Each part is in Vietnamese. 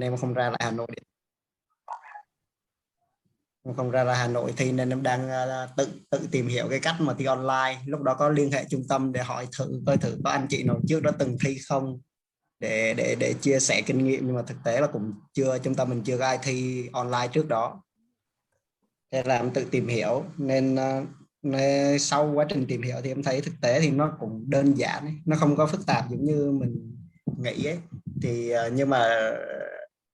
em không ra lại Hà Nội, không ra Hà Nội thi nên em đang tự tự tìm hiểu cái cách mà thi online. Lúc đó có liên hệ trung tâm để hỏi thử coi thử có anh chị nào trước đó từng thi không, để chia sẻ kinh nghiệm, nhưng mà thực tế là cũng chưa, trung tâm mình chưa có ai thi online trước đó. Thế là em tự tìm hiểu nên sau quá trình tìm hiểu thì em thấy thực tế thì nó cũng đơn giản ấy. Nó không có phức tạp giống như mình nghĩ ấy. Thì nhưng mà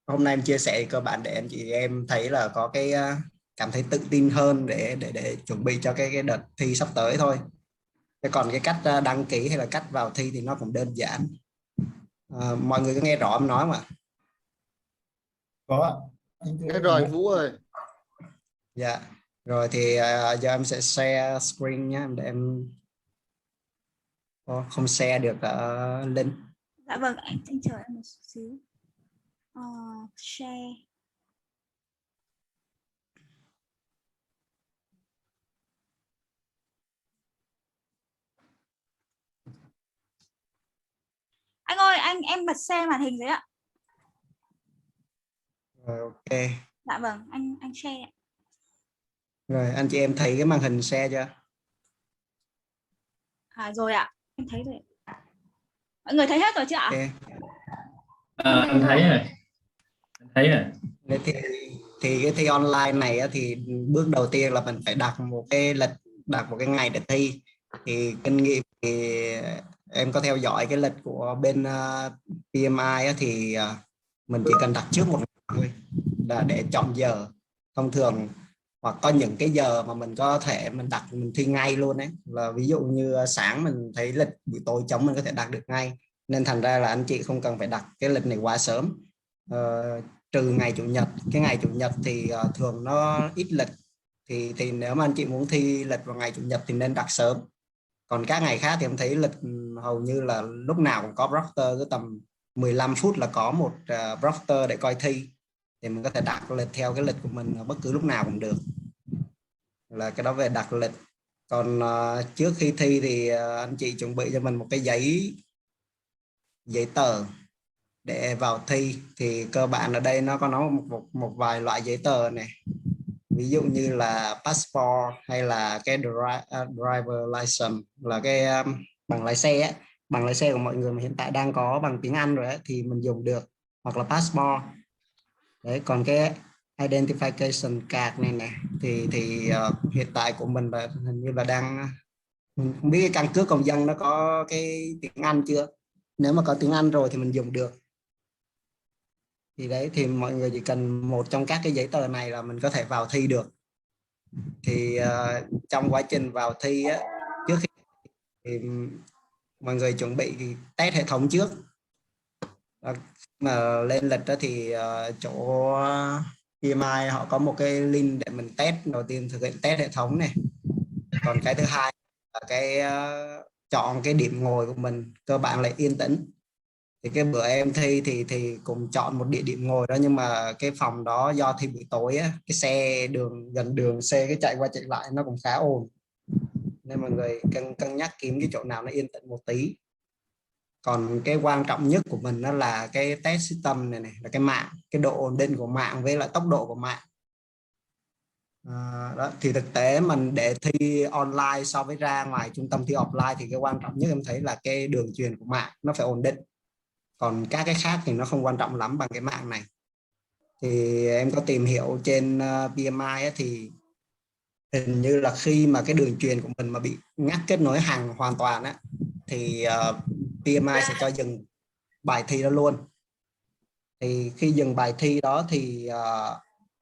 hôm nay em chia sẻ cơ bản để anh chị em thấy là có cái cảm thấy tự tin hơn để chuẩn bị cho cái đợt thi sắp tới thôi. Thế còn cái cách đăng ký hay là cách vào thi thì nó cũng đơn giản. Mọi người có nghe rõ em nói không ạ? Có ạ. Anh Nghe thưa rồi anh Vũ ơi. Dạ. Rồi thì giờ em sẽ share screen nhé, để em không share được link. Dạ vâng, anh chờ em một xíu. Share. Anh ơi, em bật share màn hình rồi ạ. Rồi, ok. Dạ vâng, anh share. Rồi anh chị em thấy cái màn hình share chưa? Rồi ạ, em thấy rồi. Mọi người thấy hết rồi chứ ạ? Ok. anh thấy rồi. Anh thấy rồi. Thế thì cái thi online này á, thì bước đầu tiên là mình phải đặt một cái lịch, đặt một cái ngày để thi. Thì kinh nghiệm thì em có theo dõi cái lịch của bên PMI á, thì mình chỉ cần đặt trước một ngày thôi là để chọn giờ thông thường, hoặc có những cái giờ mà mình có thể mình đặt mình thi ngay luôn đấy, là ví dụ như sáng mình thấy lịch buổi tối trống mình có thể đặt được ngay, nên thành ra là anh chị không cần phải đặt cái lịch này quá sớm. Ờ, Trừ ngày chủ nhật, cái ngày chủ nhật thì thường nó ít lịch, thì nếu mà anh chị muốn thi lịch vào ngày chủ nhật thì nên đặt sớm. Còn các ngày khác thì em thấy lịch hầu như là lúc nào cũng có proctor, cứ tầm 15 phút là có một proctor để coi thi, thì mình có thể đặt lịch theo cái lịch của mình bất cứ lúc nào cũng được, là cái đó về đặt lịch. Còn trước khi thi thì anh chị chuẩn bị cho mình một cái giấy tờ để vào thi. Thì cơ bản ở đây nó có một vài loại giấy tờ này, ví dụ như là passport hay là cái driver license, là cái bằng lái xe ấy. Bằng lái xe của mọi người mà hiện tại đang có bằng tiếng Anh rồi ấy, thì mình dùng được, hoặc là passport đấy. Còn cái identification card này thì hiện tại của mình là hình như là đang, mình không biết cái căn cước công dân nó có cái tiếng Anh chưa. Nếu mà có tiếng Anh rồi thì mình dùng được. Thì đấy, thì mọi người chỉ cần một trong các cái giấy tờ này là mình có thể vào thi được. Thì trong quá trình vào thi á, trước khi thì mọi người chuẩn bị thì test hệ thống trước. Mà lên lịch đó thì chỗ PMI họ có một cái link để mình test, đầu tiên thực hiện test hệ thống này. Còn cái thứ hai là cái chọn cái điểm ngồi của mình, cơ bản là yên tĩnh. Thì cái bữa em thi thì cùng chọn một địa điểm ngồi đó, nhưng mà cái phòng đó do thi buổi tối á, cái xe đường gần đường, xe cái chạy qua chạy lại nó cũng khá ồn, nên mọi người cân nhắc kiếm cái chỗ nào nó yên tĩnh một tí. Còn cái quan trọng nhất của mình đó là cái test system này là cái mạng, cái độ ổn định của mạng với lại tốc độ của mạng. Đó thì thực tế mình để thi online so với ra ngoài trung tâm thi offline thì cái quan trọng nhất em thấy là cái đường truyền của mạng nó phải ổn định. Còn các cái khác thì nó không quan trọng lắm bằng cái mạng này. Thì em có tìm hiểu trên PMI ấy, thì hình như là khi mà cái đường truyền của mình mà bị ngắt kết nối hàng hoàn toàn á, thì PMI sẽ cho dừng bài thi đó luôn. Thì khi dừng bài thi đó thì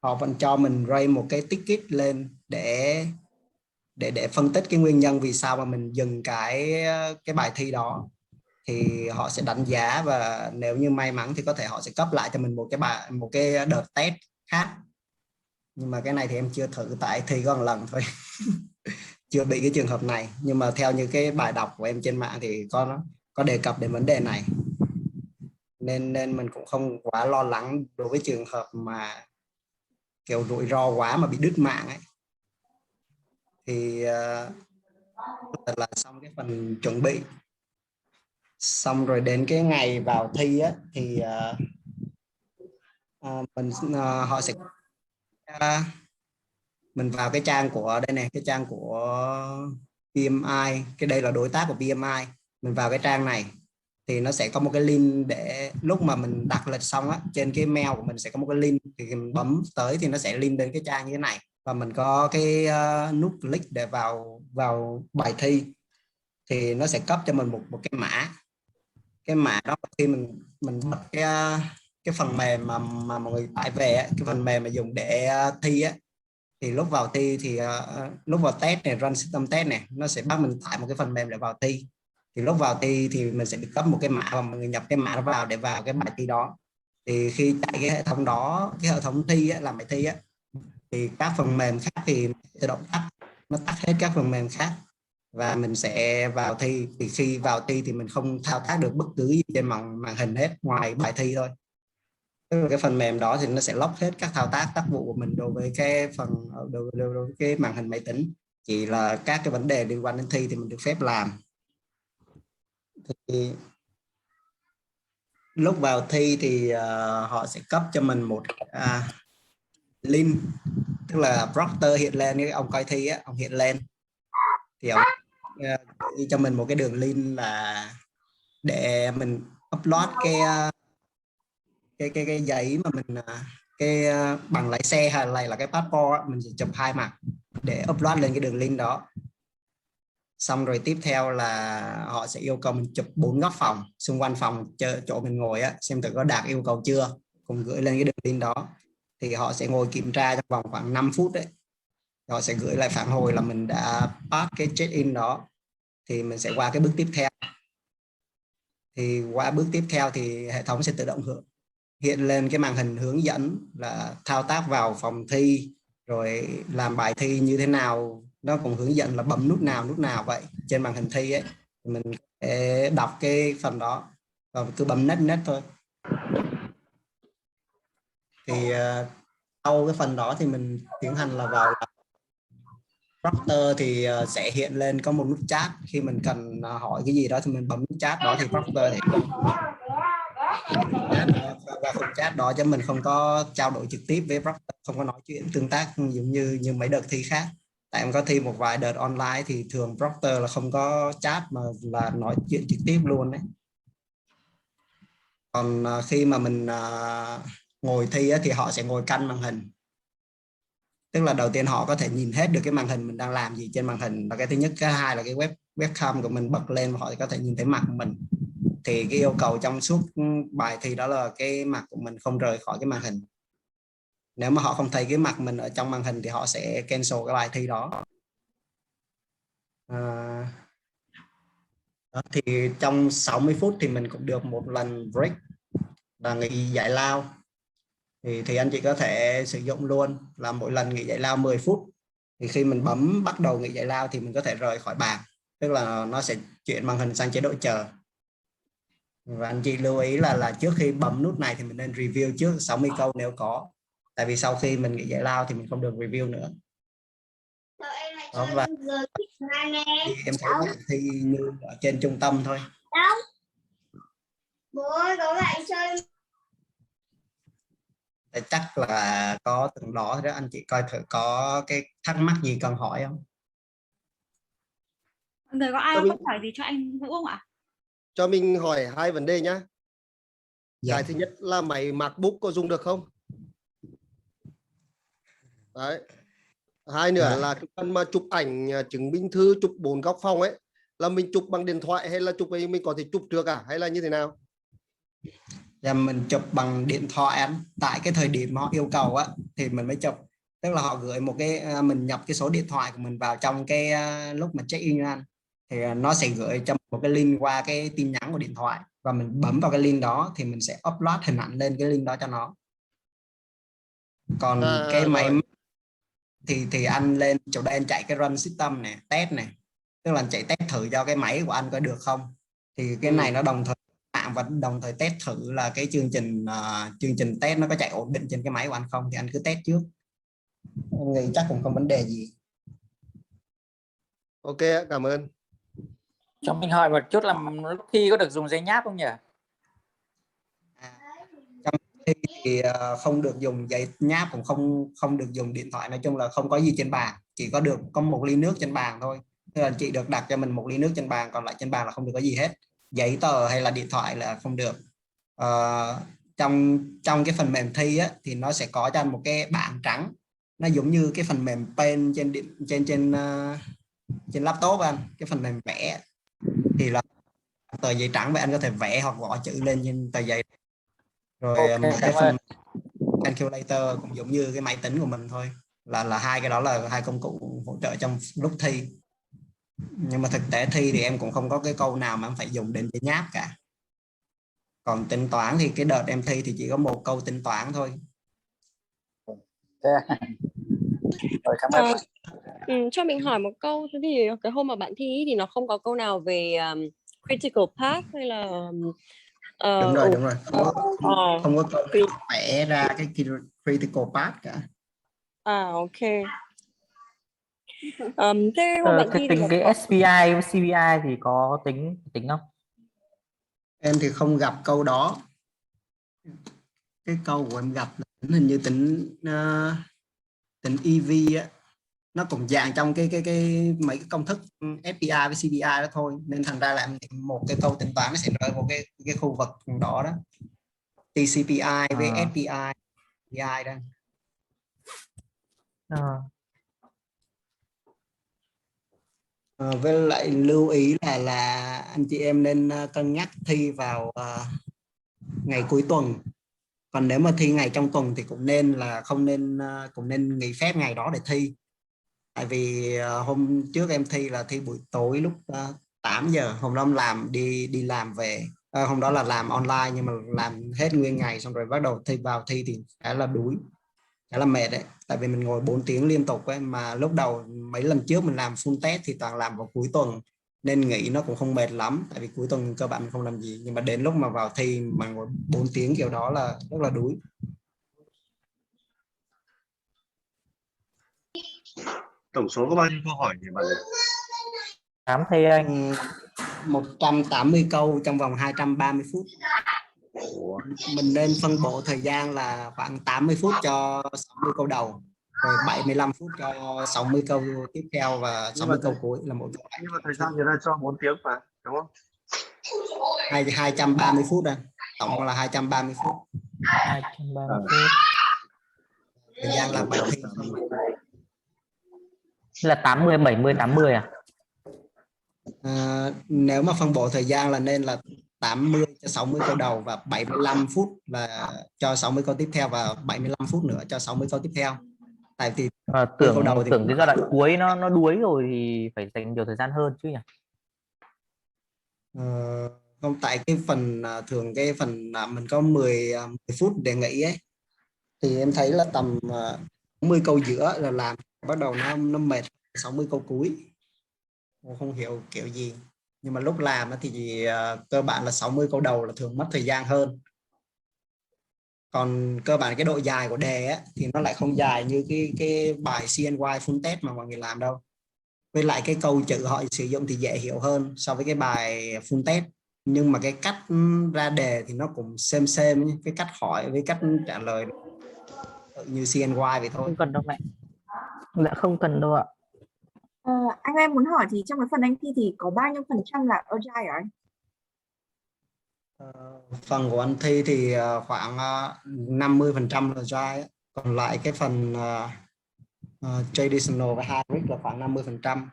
họ vẫn cho mình raise một cái ticket lên để phân tích cái nguyên nhân vì sao mà mình dừng cái bài thi đó. Thì họ sẽ đánh giá, và nếu như may mắn thì có thể họ sẽ cấp lại cho mình một cái đợt test khác. Nhưng mà cái này thì em chưa thử, tại thi có một lần thôi chưa bị cái trường hợp này. Nhưng mà theo như cái bài đọc của em trên mạng thì có đề cập đến vấn đề này, nên mình cũng không quá lo lắng đối với trường hợp mà kiểu rủi ro quá mà bị đứt mạng ấy. Thì là xong cái phần chuẩn bị, xong rồi đến cái ngày vào thi á, thì họ sẽ mình vào cái trang của đây này, cái trang của PMI, cái đây là đối tác của PMI. Mình vào cái trang này thì nó sẽ có một cái link để lúc mà mình đặt lịch xong á, trên cái mail của mình sẽ có một cái link, thì mình bấm tới thì nó sẽ link đến cái trang như thế này, và mình có cái nút click để vào bài thi, thì nó sẽ cấp cho mình một cái mã. Cái mã đó khi mình bật cái phần mềm mà mọi người tải về á, cái phần mềm mà dùng để thi á, thì lúc vào thi thì lúc vào test này, run system test này, nó sẽ bắt mình tải một cái phần mềm để vào thi. Thì lúc vào thi thì mình sẽ được cấp một cái mã và mọi người nhập cái mã đó vào để vào cái bài thi đó. Thì khi chạy cái hệ thống đó, cái hệ thống thi á, làm bài thi á, thì các phần mềm khác thì tự động tắt, nó tắt hết các phần mềm khác và mình sẽ vào thi. Thì khi vào thi thì mình không thao tác được bất cứ gì trên màn hình hết ngoài bài thi thôi. Tức là cái phần mềm đó thì nó sẽ lock hết các thao tác tác vụ của mình đối với cái đối với cái màn hình máy tính. Chỉ là các cái vấn đề liên quan đến thi thì mình được phép làm. Thì lúc vào thi thì họ sẽ cấp cho mình một link, tức là Proctor hiện lên, cái ông coi thi á, ông hiện lên thì ông gửi cho mình một cái đường link là để mình upload cái giấy mà mình cái bằng lái xe hay là cái passport, mình sẽ chụp 2 mặt để upload lên cái đường link đó. Xong rồi tiếp theo là họ sẽ yêu cầu mình chụp 4 góc phòng xung quanh phòng chỗ mình ngồi á, xem thử có đạt yêu cầu chưa, cùng gửi lên cái đường link đó. Thì họ sẽ ngồi kiểm tra trong vòng khoảng 5 phút đấy, họ sẽ gửi lại phản hồi là mình đã pass cái check in đó. Thì mình sẽ qua cái bước tiếp theo. Thì qua bước tiếp theo thì hệ thống sẽ tự động hiện lên cái màn hình hướng dẫn là thao tác vào phòng thi, rồi làm bài thi như thế nào, nó cũng hướng dẫn là bấm nút nào vậy trên màn hình thi ấy. Mình sẽ đọc cái phần đó và cứ bấm next thôi. Thì sau cái phần đó thì mình tiến hành là vào Proctor thì sẽ hiện lên có một nút chat. Khi mình cần hỏi cái gì đó thì mình bấm nút chat đó thì Proctor thì và phần chat đó cho mình không có trao đổi trực tiếp với Proctor, không có nói chuyện tương tác giống như mấy đợt thi khác. Tại em có thi một vài đợt online thì thường Proctor là không có chat mà là nói chuyện trực tiếp luôn đấy. Còn khi mà mình ngồi thi thì họ sẽ ngồi canh màn hình. Tức là đầu tiên họ có thể nhìn hết được cái màn hình mình đang làm gì trên màn hình, là cái thứ nhất. Cái hai là cái webcam của mình bật lên và họ có thể nhìn thấy mặt của mình. Thì cái yêu cầu trong suốt bài thi đó là cái mặt của mình không rời khỏi cái màn hình. Nếu mà họ không thấy cái mặt mình ở trong màn hình thì họ sẽ cancel cái bài thi đó. Thì trong 60 phút thì mình cũng được một lần break là nghỉ giải lao. Thì anh chị có thể sử dụng luôn là mỗi lần nghỉ giải lao 10 phút. Thì khi mình bấm bắt đầu nghỉ giải lao thì mình có thể rời khỏi bàn, tức là nó sẽ chuyển màn hình sang chế độ chờ. Và anh chị lưu ý là trước khi bấm nút này thì mình nên review trước 60 câu nếu có. Tại vì sau khi mình nghỉ giải lao thì mình không được review nữa. Đó, và thì em thấy bài thi như ở trên trung tâm thôi. Chắc là có từng đó đó. Anh chị coi thử có cái thắc mắc gì cần hỏi không? Người có ai có câu hỏi gì cho anh Vũ không ạ? Cho mình hỏi 2 vấn đề nhá. Dạ. Cái thứ nhất là máy MacBook có dùng được không? Đấy. Hai nữa là cái phần mà chụp ảnh chứng minh thư, chụp 4 góc phòng ấy, là mình chụp bằng điện thoại hay là chụp ấy mình có thể chụp được hay là như thế nào? Dạ, mình chụp bằng điện thoại anh. Tại cái thời điểm họ yêu cầu á thì mình mới chụp. Tức là họ gửi một cái mình nhập cái số điện thoại của mình vào trong cái lúc mà check in anh, thì nó sẽ gửi cho một cái link qua cái tin nhắn của điện thoại, và mình bấm vào cái link đó thì mình sẽ upload hình ảnh lên cái link đó cho nó. Còn cái máy thì anh lên chỗ đây anh chạy cái run system này, test này, tức là anh chạy test thử cho cái máy của anh có được không. Thì cái này nó đồng thời và đồng thời test thử là cái chương trình test nó có chạy ổn định trên cái máy của anh không, thì anh cứ test trước. Em nghĩ chắc cũng không vấn đề gì. Ok, cảm ơn. Cho mình hỏi một chút là lúc thi có được dùng giấy nháp không nhỉ? thi thì không được dùng giấy nháp, cũng không được dùng điện thoại, nói chung là không có gì trên bàn, chỉ có một ly nước trên bàn thôi. Tức là chị được đặt cho mình một ly nước trên bàn, còn lại trên bàn là không được có gì hết, giấy tờ hay là điện thoại là không được. Trong trong cái phần mềm thi á, thì nó sẽ có cho anh một cái bảng trắng, nó giống như cái phần mềm pen trên laptop anh, cái phần mềm vẽ thì là tờ giấy trắng và anh có thể vẽ hoặc gõ chữ lên trên tờ giấy. Rồi Ok, một cái cảm phần ơn. calculator cũng giống như cái máy tính của mình thôi, là hai cái đó là hai công cụ hỗ trợ trong lúc thi. Nhưng mà thực tế thi thì em cũng không có cái câu nào mà em phải dùng đến giấy nháp cả. Còn tính toán thì cái đợt em thi thì chỉ có một câu tính toán thôi. Rồi, cảm ơn. Cho mình hỏi một câu, thế thì cái hôm mà bạn thi thì nó không có câu nào về critical path hay là Đúng rồi, đúng rồi. Không có câu Thì- nào vẽ ra cái critical path cả. ok. Thế hôm bạn Thế thi thì tính có cái SPI với CPI thì có tính không? Em thì không gặp câu đó. Cái câu của em gặp là hình như tính EV á, nó cũng dạng trong cái mấy cái công thức SPI với CPI đó thôi, nên thành ra là em nghĩ một cái câu tính toán nó sẽ rơi vào cái khu vực đó đó, TCPI với SPI đó. Với lại lưu ý là anh chị em nên cân nhắc thi vào ngày cuối tuần. Còn nếu mà thi ngày trong tuần thì cũng nên nghỉ phép ngày đó để thi. Tại vì hôm trước em thi là thi buổi tối lúc 8 giờ, hôm đó em đi làm về. Hôm đó là làm online nhưng mà làm hết nguyên ngày, xong rồi bắt đầu vào thi thì khá là đuối, khá là mệt đấy. Tại vì mình ngồi 4 tiếng liên tục ấy, mà lúc đầu mấy lần trước mình làm full test thì toàn làm vào cuối tuần, nên nghỉ nó cũng không mệt lắm, tại vì cuối tuần cơ bản mình không làm gì. Nhưng mà đến lúc mà vào thi mà ngồi 4 tiếng kiểu đó là rất là đuối. Tổng số có bao nhiêu câu hỏi nhỉ bạn? 8 thầy anh. 180 câu trong vòng 230 phút. Ủa, Mình nên phân bổ thời gian là khoảng 80 phút cho 60 câu đầu, rồi 75 phút cho 60 câu tiếp theo và 60 câu cuối là mỗi câu. nhưng mà thời gian người ta cho 4 tiếng mà, đúng không? 230 phút đây. Tổng là 230 phút. 230 phút. Thời gian làm bài thi. Là 80, 70, 80 à? Nếu mà phân bổ thời gian là nên là 80 cho 60 câu đầu và 75 phút là cho 60 câu tiếp theo, và 75 phút nữa cho 60 câu tiếp theo. Tại vì câu đầu thì Tưởng cái giai đoạn cuối nó đuối rồi thì phải dành nhiều thời gian hơn chứ nhỉ? không, tại cái phần thường cái phần mình có 10 phút để nghỉ ấy, thì em thấy là tầm 40 câu giữa là làm bắt đầu nó mệt, 60 câu cuối không hiểu kiểu gì. Nhưng mà lúc làm thì cơ bản là 60 câu đầu là thường mất thời gian hơn. Còn cơ bản cái độ dài của đề á, thì nó lại không dài như cái bài CNY full test mà mọi người làm đâu. Với lại cái câu chữ họ sử dụng thì dễ hiểu hơn so với cái bài full test. Nhưng mà cái cách ra đề thì nó cũng xem cái cách hỏi với cách trả lời như CNY vậy thôi. Không cần đâu mẹ. Dạ không cần đâu ạ. Anh em muốn hỏi thì trong cái phần anh thi thì có bao nhiêu % là agile hả anh? Phần của anh thi thì khoảng 50% là agile, còn lại cái phần traditional và hybrid là khoảng 50%.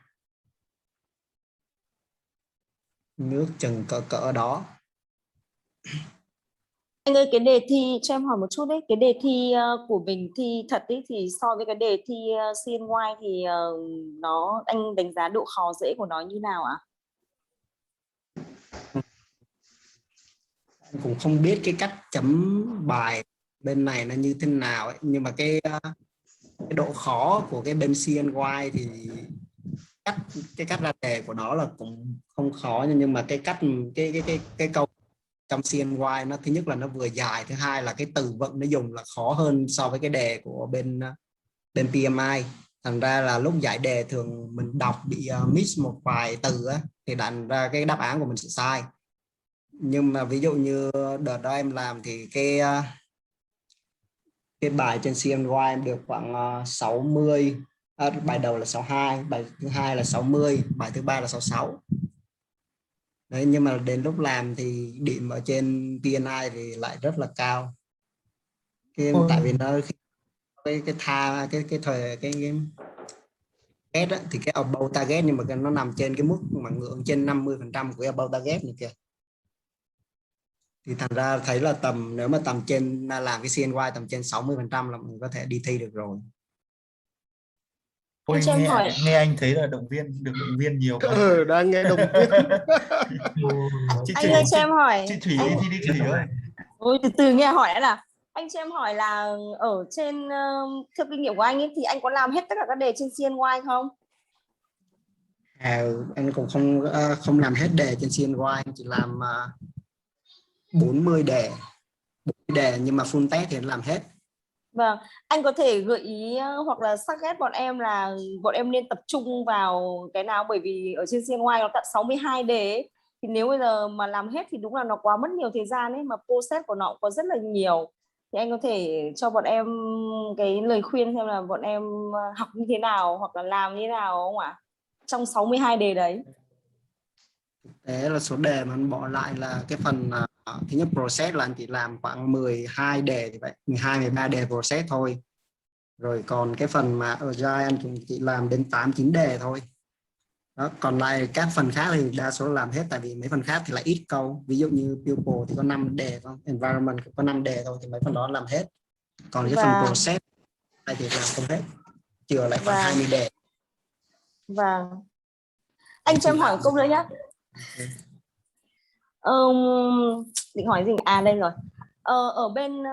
Nước chừng cỡ đó. Anh ơi, cái đề thi cho em hỏi một chút đấy, cái đề thi của mình thi thật ấy thì so với cái đề thi CNY thì anh đánh giá độ khó dễ của nó như nào ạ? Anh cũng không biết cái cách chấm bài bên này nó như thế nào ấy. Nhưng mà cái độ khó của cái bên CNY thì cái cách ra đề của nó là cũng không khó, nhưng mà cái cách cái câu trong CNY nó thứ nhất là nó vừa dài, thứ hai là cái từ vựng nó dùng là khó hơn so với cái đề của bên PMI. Thành ra là lúc giải đề thường mình đọc bị miss một vài từ á, thì thành ra cái đáp án của mình sẽ sai. Nhưng mà ví dụ như đợt đó em làm thì cái bài trên CNY em được khoảng 60, bài đầu là 62, bài thứ hai là 60, bài thứ ba là 66. Đấy, nhưng mà đến lúc làm thì điểm ở trên PNI thì lại rất là cao. Tại vì nó cái tha cái thời cái target á, thì cái above target, nhưng mà nó nằm trên cái mức mà ngưỡng trên 50% của above target này kìa. Thì thành ra thấy là nếu mà tầm trên làm cái CNY tầm trên 60% là mình có thể đi thi được rồi. Ôi, Anh cho em hỏi. nghe anh thấy là được động viên nhiều quá. Đang nghe động viên. Chị Anh Thủy, ơi cho em hỏi. chị Thủy ơi, thi đi Thủy ơi. Ôi, từ từ nghe hỏi đã là. Anh cho em hỏi là ở trên theo kinh nghiệm của anh ấy thì anh có làm hết tất cả các đề trên CNY không? Anh cũng không làm hết đề trên CNY, anh chỉ làm 40 đề nhưng mà full test thì anh làm hết. Vâng, anh có thể gợi ý hoặc là suggest bọn em là bọn em nên tập trung vào cái nào, bởi vì ở trên CNY nó tận 62 đề ấy. Thì nếu bây giờ mà làm hết thì đúng là nó quá mất nhiều thời gian ấy, mà process của nó cũng có rất là nhiều. Thì anh có thể cho bọn em cái lời khuyên xem là bọn em học như thế nào hoặc là làm như thế nào không ạ? Trong 62 đề đấy. Thế là số đề mà anh bỏ lại là cái phần thứ nhất process là anh chỉ làm khoảng 12 đề thì vậy, 12 13 đề process thôi. Rồi còn cái phần mà Agile anh cũng chỉ làm đến 8 9 đề thôi. Đó, còn lại các phần khác thì đa số làm hết, tại vì mấy phần khác thì lại ít câu. Ví dụ như People thì có 5 đề không? Environment cũng có 5 đề thôi, thì mấy phần đó làm hết. Còn cái phần process này thì làm không hết. Chừa lại khoảng 20 đề. Vâng. Anh cho em hỏi câu nữa nhé. Định hỏi gì? À đây rồi. Ở bên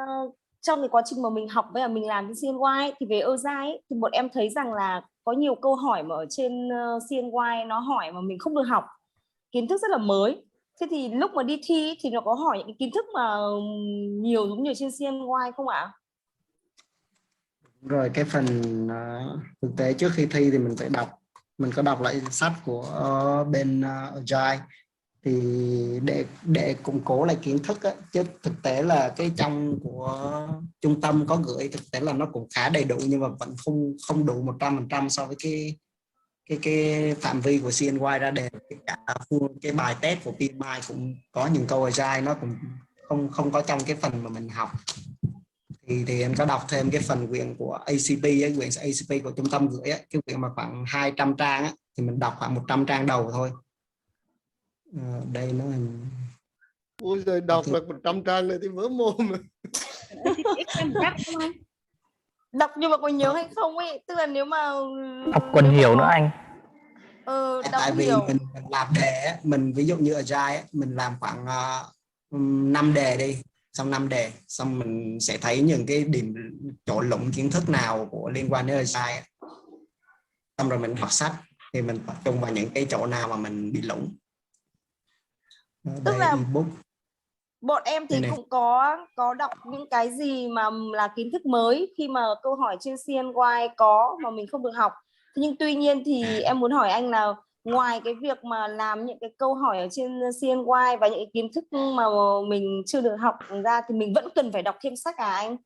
trong cái quá trình mà mình học với mình làm trên CNY thì về Agile thì bọn em thấy rằng là có nhiều câu hỏi mà ở trên CNY nó hỏi mà mình không được học, kiến thức rất là mới. Thế thì lúc mà đi thi thì nó có hỏi những cái kiến thức mà nhiều giống như trên CNY không ạ? Rồi cái phần thực tế trước khi thi thì mình phải đọc, mình có đọc lại sách của bên Agile thì để củng cố lại kiến thức á, chứ thực tế là cái trong của trung tâm có gửi, thực tế là nó cũng khá đầy đủ nhưng mà vẫn không đủ 100% so với cái phạm vi của CNY ra đề. Cả cái bài test của PMI cũng có những câu Agile nó cũng không có trong cái phần mà mình học. Thì em có đọc thêm cái phần quyển của ACP ấy, quyển ACP của trung tâm gửi ấy, cái quyển mà khoảng 200 trang ấy, thì mình đọc khoảng 100 trang đầu thôi. Đây nó Ôi giời, đọc là 100 trang này thì vỡ mồm. Đọc nhưng mà có nhớ hay không ấy, tức là nếu mà Đọc còn hiểu nữa anh. Tại vì mình làm đề ấy, mình ví dụ như Agile ấy, mình làm khoảng 5 đề đi, xong 5 đề xong mình sẽ thấy những cái điểm chỗ lủng kiến thức nào của liên quan đến Agile ấy. Xong rồi mình đọc sách thì mình tập trung vào những cái chỗ nào mà mình bị lủng. Tức là ebook. Bọn em thì cũng có đọc những cái gì mà là kiến thức mới khi mà câu hỏi trên CNY có mà mình không được học. Thế nhưng tuy nhiên thì em muốn hỏi anh là ngoài cái việc mà làm những cái câu hỏi ở trên CNY và những cái kiến thức mà mình chưa được học ra thì mình vẫn cần phải đọc thêm sách à anh?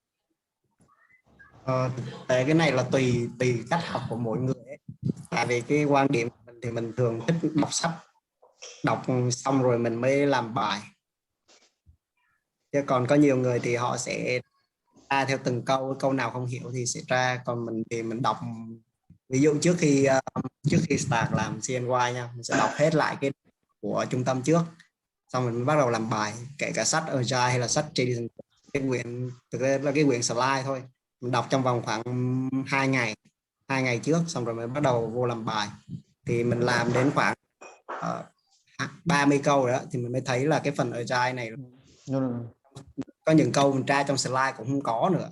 Cái này là tùy cách học của mỗi người ấy. Tại vì cái quan điểm của mình thì mình thường thích đọc sách, đọc xong rồi mình mới làm bài. Chứ còn có nhiều người thì họ sẽ ra theo từng câu nào không hiểu thì sẽ ra. Còn mình thì mình đọc, ví dụ trước khi start làm CNY nha, mình sẽ đọc hết lại cái của trung tâm trước, xong mình bắt đầu làm bài, kể cả sách Agile hay là sách JD, cái quyển thực ra là cái quyển slide thôi, mình đọc trong vòng khoảng 2 ngày trước, xong rồi mình bắt đầu vô làm bài. Thì mình làm đến khoảng 30 câu rồi đó thì mình mới thấy là cái phần Agile này có những câu mình tra trong slide cũng không có nữa.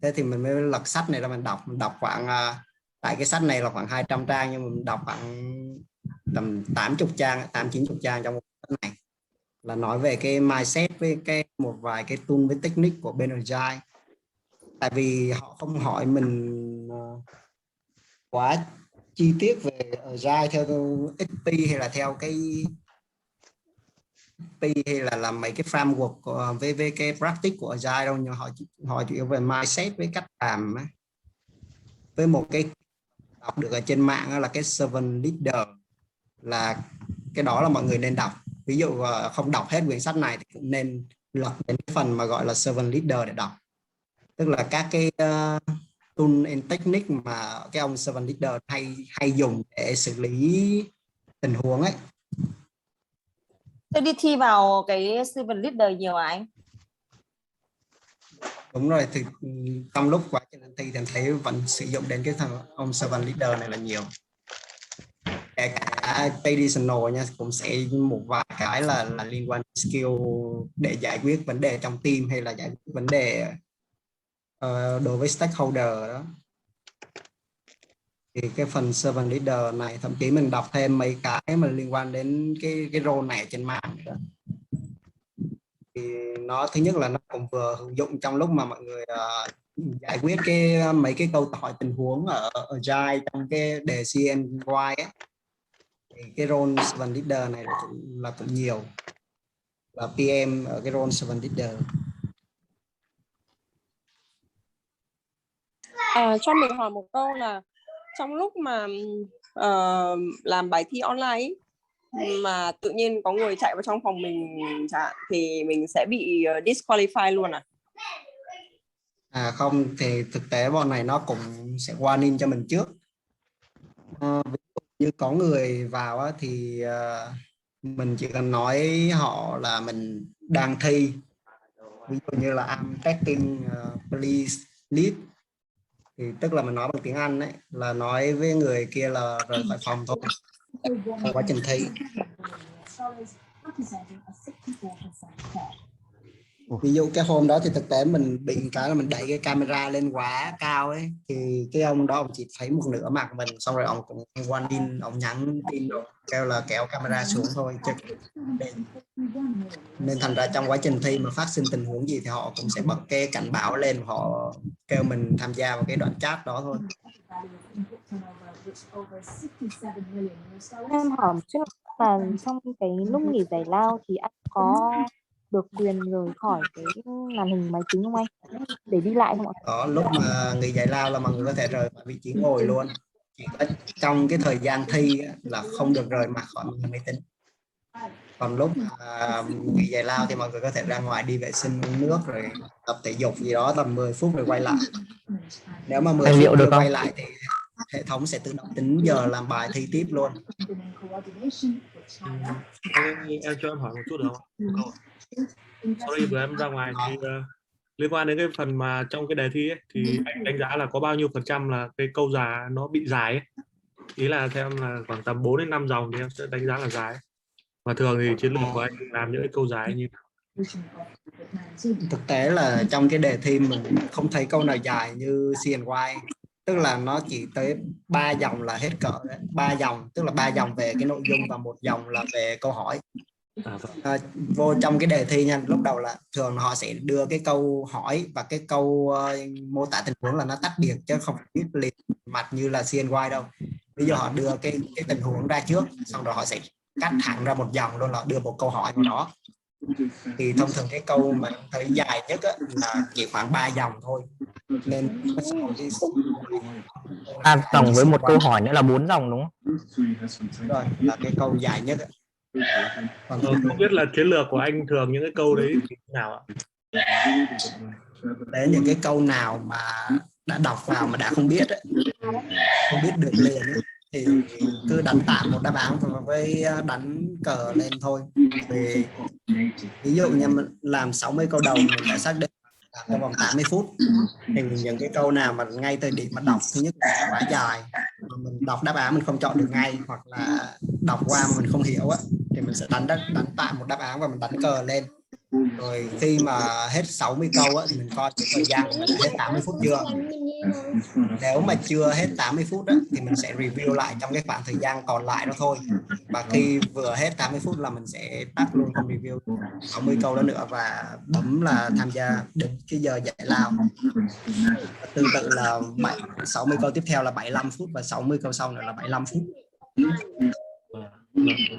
Thế thì mình mới lật sách này ra mình đọc khoảng tại cái sách này là khoảng 200 trang nhưng mà mình đọc khoảng tầm 80 trang, 80-90 trang trong một sách này là nói về cái mindset với một vài cái tool với technique của bên Agile. Tại vì họ không hỏi mình quá chi tiết về Agile theo XP hay là theo cái hay là làm mấy cái framework với cái practice của Agile đâu, nhưng họ chủ yếu về mindset với cách làm á. Với một cái đọc được ở trên mạng đó là cái servant leader, là cái đó là mọi người nên đọc. Ví dụ không đọc hết quyển sách này thì cũng nên lật đến cái phần mà gọi là servant leader để đọc, tức là các cái tool and technique mà cái ông servant leader hay dùng để xử lý tình huống ấy. Thế đi thi vào cái servant leader nhiều à anh? Đúng rồi, thì trong lúc quá trình thi thì em thấy vẫn sử dụng đến cái thằng ông servant leader này là nhiều. Kể cả traditional nha, cũng sẽ một vài cái là liên quan đến skill để giải quyết vấn đề trong team hay là giải quyết vấn đề đối với stakeholder đó. Thì cái phần servant leader này thậm chí mình đọc thêm mấy cái mà liên quan đến cái role này trên mạng nữa. Thì nó thứ nhất là nó cũng vừa hữu dụng trong lúc mà mọi người giải quyết mấy cái câu hỏi tình huống ở Agile trong cái đề CNY ấy. Thì cái role servant leader này là cũng nhiều, là PM ở cái role servant leader. Cho mình hỏi một câu là trong lúc mà làm bài thi online ấy, mà tự nhiên có người chạy vào trong phòng mình chẳng hạn, thì mình sẽ bị disqualify luôn à? Không, thì thực tế bọn này nó cũng sẽ warning cho mình trước. Ví dụ như có người vào á, thì mình chỉ cần nói họ là mình đang thi, ví dụ như là I'm taking please leave, thì tức là mình nói bằng tiếng Anh đấy, là nói với người kia là rời khỏi phòng thôi trong quá trình thi. Ví dụ cái hôm đó thì thực tế mình bị cái là mình đẩy cái camera lên quá cao ấy, thì cái ông đó ông chỉ thấy một nửa mặt mình, xong rồi ông cũng one in, ông nhắn tin kêu là kéo camera xuống thôi chứ. Nên thành ra trong quá trình thi mà phát sinh tình huống gì thì họ cũng sẽ bật cái cảnh báo lên, họ kêu mình tham gia vào cái đoạn chat đó thôi. Em hỏi một chút là trong cái lúc nghỉ giải lao thì anh có được quyền rời khỏi cái màn hình máy tính không anh, để đi lại không ạ? Đó, lúc mà nghỉ giải lao là mọi người có thể rời khỏi vị trí ngồi luôn, chỉ có trong cái thời gian thi là không được rời mặt khỏi màn hình máy tính. Còn lúc mà nghỉ giải lao thì mọi người có thể ra ngoài đi vệ sinh, uống nước rồi tập thể dục gì đó tầm 10 phút rồi quay lại. Nếu mà 10 phút rồi quay lại thì hệ thống sẽ tự động tính giờ làm bài thi tiếp luôn. Em cho em hỏi một chút được không? Sorry, vừa em ra ngoài thì liên quan đến cái phần mà trong cái đề thi ấy, thì anh đánh giá là có bao nhiêu % là cái câu giả nó bị dài ấy? Ý là theo em là khoảng tầm 4 đến 5 dòng thì em sẽ đánh giá là dài. Và thường thì chiến lược của anh làm những cái câu dài như nào? Thực tế là trong cái đề thi mình không thấy câu nào dài như CNY, tức là nó chỉ tới 3 dòng là hết cỡ đấy. 3 dòng tức là 3 dòng về cái nội dung và 1 dòng là về câu hỏi. Vô trong cái đề thi nha, lúc đầu là thường họ sẽ đưa cái câu hỏi và cái câu mô tả tình huống là nó tách biệt chứ không biết liền mạch như là CNY đâu. Ví dụ họ đưa cái tình huống ra trước, xong rồi họ sẽ cắt thẳng ra một dòng luôn, là đưa một câu hỏi vào đó. Thì thông thường cái câu mà thấy dài nhất là chỉ khoảng 3 dòng thôi, nên tổng với một câu hỏi nữa là 4 dòng đúng không? Rồi, là cái câu dài nhất. Còn không biết là chiến lược của anh thường những cái câu đấy thì nào ạ? Để những cái câu nào mà đã đọc vào mà đã không biết ấy, không biết được liền ấy, thì cứ đánh tạm một đáp án với đánh cờ lên thôi. Vì ví dụ như mình làm 60 câu đầu mình đã xác định là trong vòng 80 phút, thì những cái câu nào mà ngay thời điểm mà đọc thứ nhất là quá dài, mà mình đọc đáp án mình không chọn được ngay, hoặc là đọc qua mà mình không hiểu á, thì mình sẽ đánh tạm một đáp án và mình đánh cờ lên. Rồi khi mà hết 60 câu á, thì mình coi thời gian của mình đã hết 80 phút chưa. Nếu mà chưa hết 80 phút á, thì mình sẽ review lại trong cái khoảng thời gian còn lại đó thôi. Và khi vừa hết 80 phút là mình sẽ tắt luôn, không review 60 câu đó nữa, và bấm là tham gia đến cái giờ giải lao. Tương tự là 60 câu tiếp theo là 75 phút và 60 câu sau nữa là 75 phút.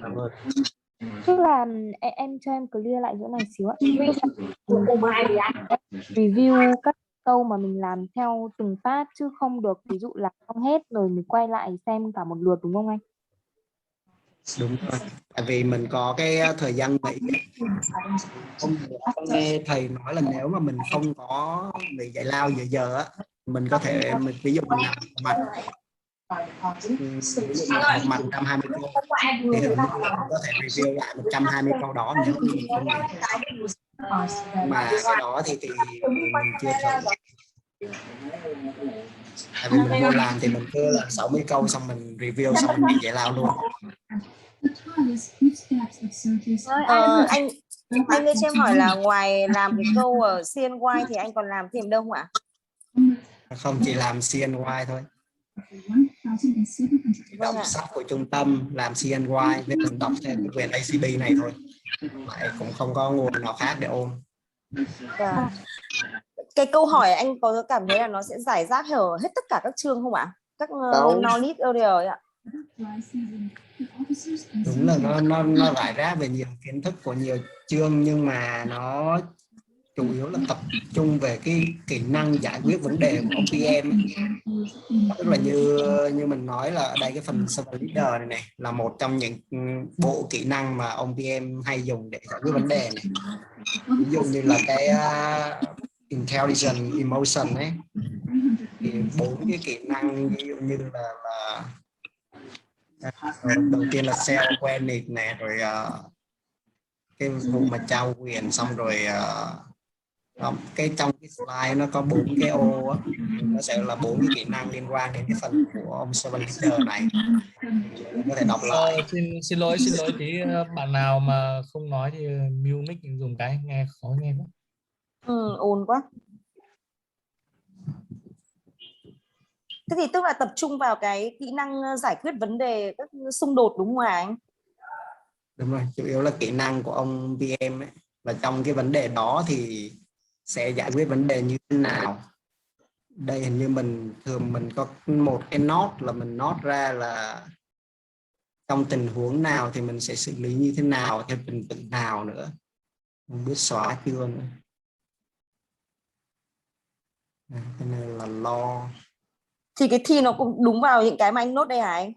Cảm ơn. Tức là em cho em clear lại chỗ này xíu ạ. Tức là review các câu mà mình làm theo từng phát chứ không được ví dụ làm xong hết rồi mình quay lại xem cả một lượt đúng không anh? Đúng rồi, tại vì mình có cái thời gian nghỉ. Hôm bữa nghe thầy nói là nếu mà mình không có bị giải lao giờ giờ á, mình có thể ví dụ mình làm mặt ví dụ mình học mặt 120 câu thì thường lúc mình có thể review lại 120 câu đó nếu như mình không nghỉ. Mà cái đó thì mình chưa thử. Tại vì mình vô làm thì mình cứ làm 60 câu xong mình review xong mình bị giải lao luôn. Anh ơi cho em hỏi là ngoài làm cái câu ở CNY thì anh còn làm thêm đâu không ạ? Không, chỉ làm CNY thôi. Đọc sách của trung tâm, làm CNY với mình đọc thêm cái quyển ACB này thôi. Lại cũng không có nguồn nào khác để ôn. Cái câu hỏi anh có cảm thấy là nó sẽ giải rác ở hết tất cả các chương không ạ? Các knowledge area ấy ạ? Đúng là nó rải rác về nhiều kiến thức của nhiều chương, nhưng mà nó chủ yếu là tập trung về cái kỹ năng giải quyết vấn đề của ông PM. Tức là như mình nói là ở đây cái phần server leader này là một trong những bộ kỹ năng mà ông PM hay dùng để giải quyết vấn đề này. Ví dụ như là cái intelligent emotion ấy, thì 4 cái kỹ năng ví dụ như là đầu tiên là self awareness này, rồi cái vụ mà trao quyền, xong rồi cái trong cái slide nó có 4 cái ô á, nó sẽ là 4 cái kỹ năng liên quan đến cái phần của ông servant leader này. Có thể đọc lại. Xin lỗi tí, bạn nào mà không nói thì mute mic dùng cái nghe khó nghe quá. Ồn quá. Thế thì tức là tập trung vào cái kỹ năng giải quyết vấn đề các xung đột đúng không anh? Đúng rồi, chủ yếu là kỹ năng của ông PM ấy. Và trong cái vấn đề đó thì sẽ giải quyết vấn đề như thế nào. Đây hình như mình có một cái note là mình note ra là trong tình huống nào thì mình sẽ xử lý như thế nào, theo trình tự nào nữa. Không biết xóa chưa nữa. Cái này là lo. Thì cái thi nó cũng đúng vào những cái mà anh nốt đây hả anh?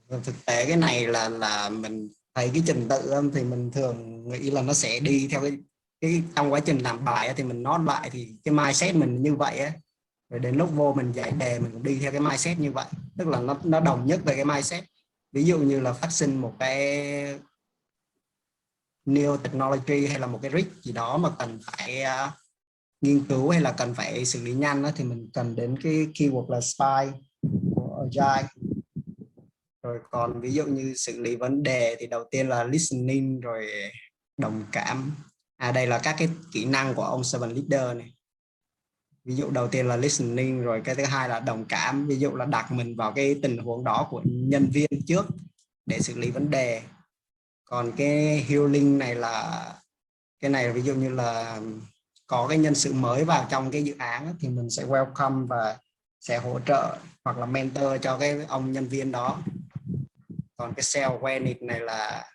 Thực tế cái này là mình thấy cái trình tự thì mình thường nghĩ là nó sẽ đi theo cái trong quá trình làm bài thì mình note lại thì cái mindset mình như vậy á, rồi đến lúc vô mình giải đề mình cũng đi theo cái mindset như vậy, tức là nó đồng nhất về cái mindset. Ví dụ như là phát sinh một cái new technology hay là một cái risk gì đó mà cần phải nghiên cứu hay là cần phải xử lý nhanh đó, thì mình cần đến cái keyword là spy của Agile. Rồi còn ví dụ như xử lý vấn đề thì đầu tiên là listening, rồi đồng cảm. Đây là các cái kỹ năng của ông servant leader này. Ví dụ đầu tiên là listening, rồi cái thứ hai là đồng cảm, ví dụ là đặt mình vào cái tình huống đó của nhân viên trước để xử lý vấn đề. Còn cái healing này là cái này ví dụ như là có cái nhân sự mới vào trong cái dự án thì mình sẽ welcome và sẽ hỗ trợ hoặc là mentor cho cái ông nhân viên đó. Còn cái self awareness này là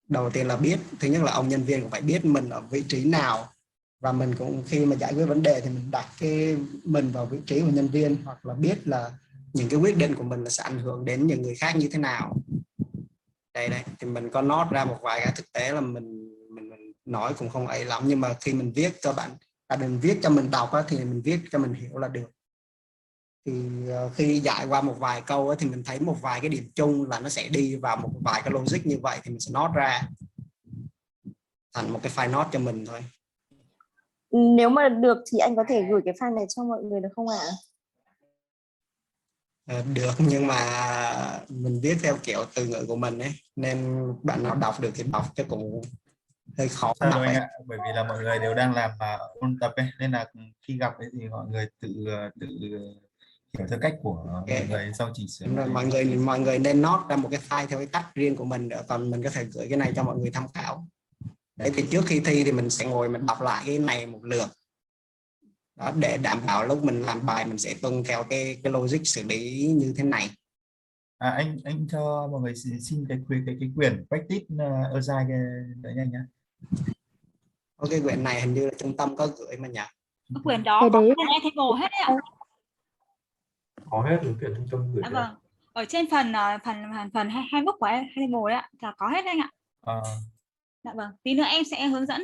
đầu tiên là biết, thứ nhất là ông nhân viên cũng phải biết mình ở vị trí nào, và mình cũng khi mà giải quyết vấn đề thì mình đặt cái mình vào vị trí của nhân viên, hoặc là biết là những cái quyết định của mình là sẽ ảnh hưởng đến những người khác như thế nào. Đây thì mình có note ra một vài cái, thực tế là mình nói cũng không ấy lắm, nhưng mà khi mình viết cho bạn mình viết cho mình đọc thì mình viết cho mình hiểu là được. Thì khi giải qua một vài câu thì mình thấy một vài cái điểm chung là nó sẽ đi vào một vài cái logic như vậy, thì mình sẽ note ra thành một cái file note cho mình thôi. Nếu mà được thì anh có thể gửi cái file này cho mọi người được không ạ? Được, nhưng mà mình viết theo kiểu từ ngữ của mình ấy, nên bạn nào đọc được thì đọc, chứ cũng hơi khó Sao đọc đâu anh ấy. ạ, bởi vì là mọi người đều đang làm ôn tập ấy, nên là khi gặp ấy thì mọi người tự hiểu theo cách của mọi người sau chỉnh sửa. Mọi người nên note ra một cái file theo cái cách riêng của mình nữa, còn mình có thể gửi cái này cho mọi người tham khảo. Đấy, thì trước khi thi thì mình sẽ ngồi mình đọc lại cái này một lượt đó, để đảm bảo lúc mình làm bài mình sẽ tuân theo cái logic xử lý như thế này. Anh cho mọi người xin cái quyển practice Agile cái đấy nhanh nhá. Ok, quyển này hình như là trung tâm có gửi mà nhỉ? Cái quyển đó Cái có đấy Ethical hết đấy ạ. Có hết rồi, quyển trung tâm gửi Dạ cho. vâng. Ở trên phần handbook của Ethical đấy ạ, là có hết anh ạ. Dạ vâng. Tí nữa em sẽ hướng dẫn.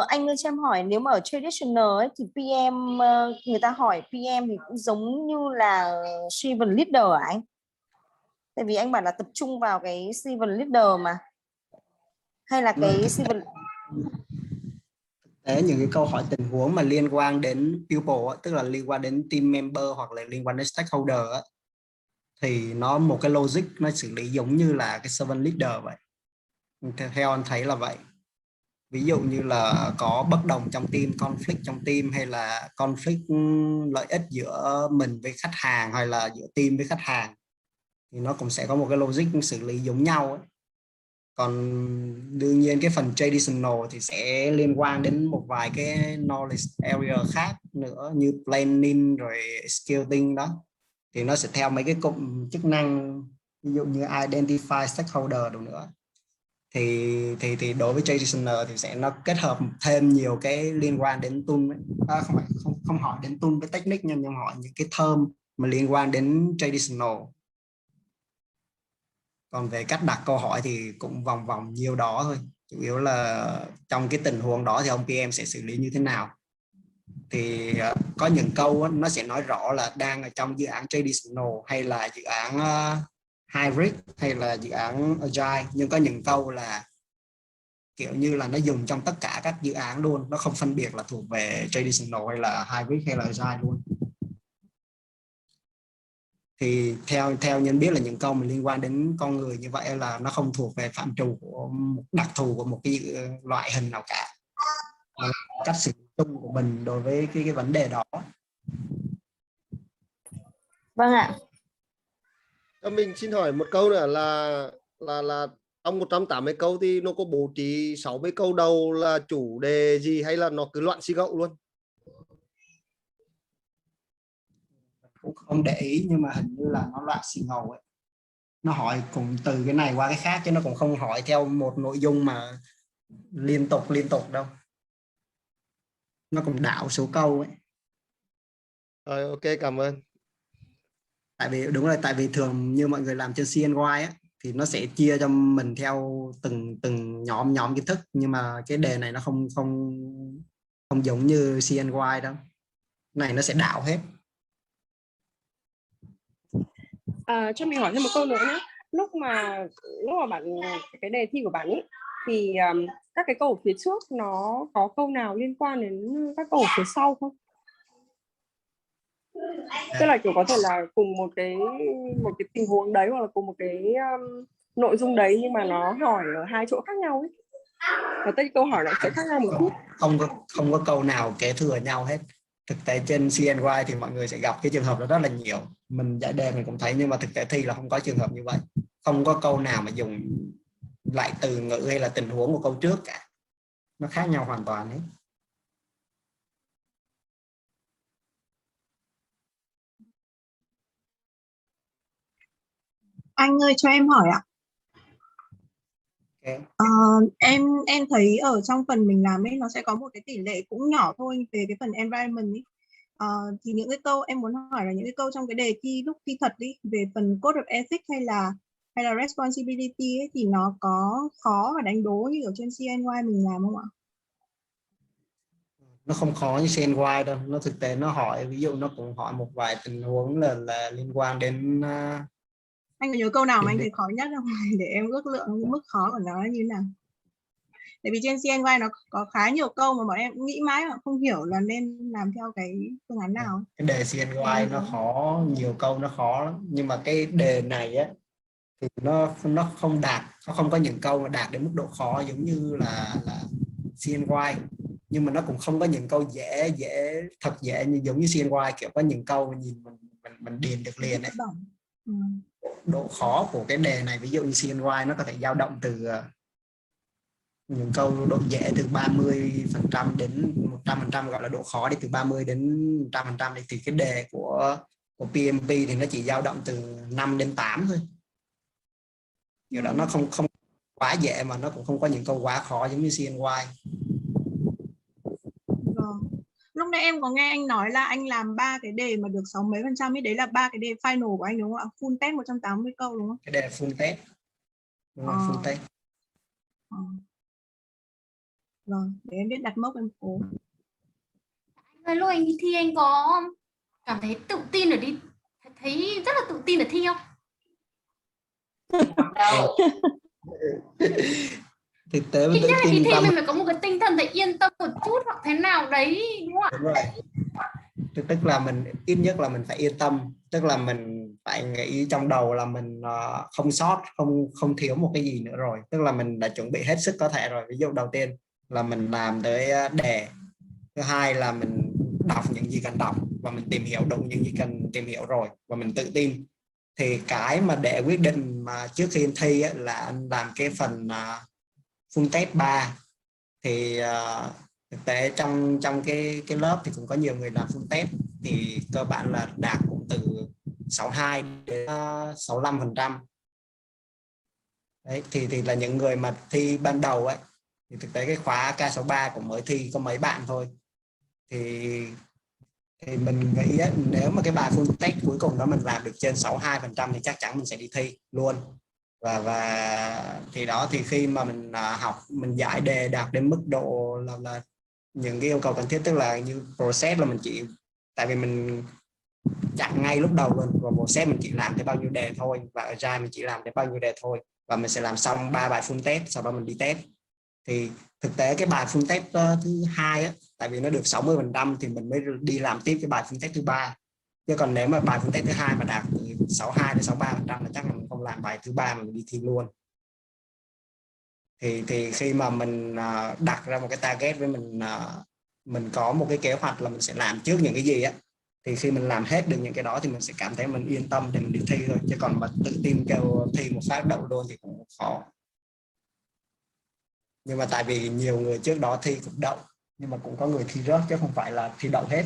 Anh ơi cho em hỏi, nếu mà ở traditional ấy, thì PM người ta hỏi PM thì cũng giống như là servant leader à anh? Tại vì anh bảo là tập trung vào cái servant leader mà, hay là cái servant... Thế những cái câu hỏi tình huống mà liên quan đến people, tức là liên quan đến team member hoặc là liên quan đến stakeholder á, thì nó một cái logic nó xử lý giống như là cái servant leader vậy. Theo anh thấy là vậy. Ví dụ như là có bất đồng trong team, conflict trong team, hay là conflict lợi ích giữa mình với khách hàng hay là giữa team với khách hàng, thì nó cũng sẽ có một cái logic xử lý giống nhau ấy. Còn đương nhiên cái phần traditional thì sẽ liên quan đến một vài cái knowledge area khác nữa, như planning rồi scouting đó, thì nó sẽ theo mấy cái cụm chức năng, ví dụ như identify stakeholder đồ nữa. Thì đối với traditional thì sẽ nó kết hợp thêm nhiều cái liên quan đến tool, không hỏi đến tool với technique nhưng hỏi những cái term mà liên quan đến traditional. Còn về cách đặt câu hỏi thì cũng vòng vòng nhiều đó thôi, chủ yếu là trong cái tình huống đó thì ông PM sẽ xử lý như thế nào. Thì có những câu nó sẽ nói rõ là đang ở trong dự án traditional hay là dự án hybrid hay là dự án agile, nhưng có những câu là kiểu như là nó dùng trong tất cả các dự án luôn, nó không phân biệt là thuộc về traditional hay là hybrid hay là agile luôn. Thì theo nhân biết là những câu mà liên quan đến con người như vậy là nó không thuộc về phạm trù của đặc thù của một cái loại hình nào cả, mà cách xử lý chung của mình đối với cái vấn đề đó. Vâng ạ. Mình xin hỏi một câu nữa là trong 180 câu thì nó có bố trí 60 câu đầu là chủ đề gì, hay là nó cứ loạn xì gậu luôn? Cũng không để ý, nhưng mà hình như là nó loạn xì ngầu ấy. Nó hỏi cùng từ cái này qua cái khác, chứ nó cũng không hỏi theo một nội dung mà liên tục đâu. Nó cũng đảo số câu ấy. Rồi, ok, cảm ơn. Tại vì đúng rồi, tại vì thường như mọi người làm trên CNY á, thì nó sẽ chia cho mình theo từng nhóm kiến thức, nhưng mà cái đề này nó không giống như CNY đâu. Này nó sẽ đảo hết. Cho mình hỏi thêm một câu nữa nhé. Lúc mà bạn cái đề thi của bạn ấy thì các cái câu ở phía trước nó có câu nào liên quan đến các câu ở phía sau không? Tức là kiểu có thể là cùng một cái tình huống đấy, hoặc là cùng một cái nội dung đấy, nhưng mà nó hỏi ở hai chỗ khác nhau ấy. Và tất câu hỏi nó sẽ khác nhau một chút. Không có câu nào kế thừa nhau hết. Thực tế trên CNY thì mọi người sẽ gặp cái trường hợp đó rất là nhiều. Mình giải đề mình cũng thấy, nhưng mà thực tế thi là không có trường hợp như vậy. Không có câu nào mà dùng lại từ ngữ hay là tình huống của câu trước cả. Nó khác nhau hoàn toàn hết. Anh ơi cho em hỏi ạ. Okay. Em thấy ở trong phần mình làm ấy, nó sẽ có một cái tỷ lệ cũng nhỏ thôi về cái phần environment ấy. Thì những cái câu em muốn hỏi là những cái câu trong cái đề thi lúc thi thật đi về phần code of ethics hay là responsibility ấy, thì nó có khó và đánh đố như ở trên CNY mình làm không ạ? Nó không khó như CNY đâu. Nó thực tế nó hỏi, ví dụ nó cũng hỏi một vài tình huống là liên quan đến anh có nhớ câu nào mà anh thấy khó nhất không? Để em ước lượng mức khó của nó như thế nào. Tại vì trên CNY nó có khá nhiều câu mà bọn em cũng nghĩ mãi mà không hiểu là nên làm theo cái phương án nào. Cái đề CNY nó khó, nhiều câu nó khó lắm. Nhưng mà cái đề này á thì nó không có những câu mà đạt đến mức độ khó giống như là CNY, nhưng mà nó cũng không có những câu thật dễ như giống như CNY, kiểu có những câu nhìn mình điền được liền ấy. Độ khó của cái đề này, ví dụ như CNY nó có thể dao động từ những câu độ dễ từ 30% đến 100%, gọi là độ khó đi từ 30 đến 100%, thì cái đề của của PMP thì nó chỉ dao động từ 5 đến 8 thôi. Điều đó nó không quá dễ, mà nó cũng không có những câu quá khó giống như CNY. Lúc nãy em có nghe anh nói là anh làm 3 cái đề mà được 60 mấy %, ấy đấy là 3 cái đề final của anh đúng không ạ? Full test 180 câu đúng không? Cái đề full test. Đúng rồi, full test. Vâng, để em biết đặt mốc em cố. Lúc anh đi thi anh có cảm thấy tự tin ở đi, thấy rất là tự tin ở thi không? Thực tế ít nhất là tin đi thi tâm mình phải có một cái tinh thần để yên tâm một chút hoặc thế nào đấy, đúng không ạ? đúng rồi. Tức là mình ít nhất là mình phải yên tâm, tức là mình phải nghĩ trong đầu là mình không sót, không thiếu một cái gì nữa rồi, tức là mình đã chuẩn bị hết sức có thể rồi. Ví dụ đầu tiên là mình làm tới đề, thứ hai là mình đọc những gì cần đọc và mình tìm hiểu đủ những gì cần tìm hiểu rồi và mình tự tin. Thì cái mà để quyết định mà trước khi em thi ấy, là anh làm cái phần full test 3. Thì thực tế trong cái lớp thì cũng có nhiều người làm full test, thì cơ bản là đạt cũng từ 62 đến 65%. Đấy, thì là những người mà thi ban đầu ấy, thì thực tế cái khóa K63 cũng mới thi có mấy bạn thôi. Thì mình nghĩ ấy, nếu mà cái bài full test cuối cùng đó mình làm được trên 62% thì chắc chắn mình sẽ đi thi luôn. Và thì đó, thì khi mà mình học, mình giải đề đạt đến mức độ là những cái yêu cầu cần thiết, tức là như process là mình chỉ, tại vì mình chặn ngay lúc đầu luôn, và process mình chỉ làm tới bao nhiêu đề thôi, và ở Agile mình chỉ làm tới bao nhiêu đề thôi, và mình sẽ làm xong 3 bài full test, sau đó mình đi test. Thì thực tế cái bài full test thứ hai á, tại vì nó được 60% thì mình mới đi làm tiếp cái bài full test thứ 3. Chứ còn nếu mà bài full test thứ hai mà đạt từ 62 đến 63% là chắc là mình không làm bài thứ 3 mà mình đi thi luôn. Thì khi mà mình đặt ra một cái target với mình có một cái kế hoạch là mình sẽ làm trước những cái gì á, thì khi mình làm hết được những cái đó thì mình sẽ cảm thấy mình yên tâm để mình đi thi thôi. Chứ còn mà tự tin kêu thi một phát đậu luôn thì cũng khó. Nhưng mà tại vì nhiều người trước đó thi cũng đậu, nhưng mà cũng có người thi rớt chứ không phải là thi đậu hết.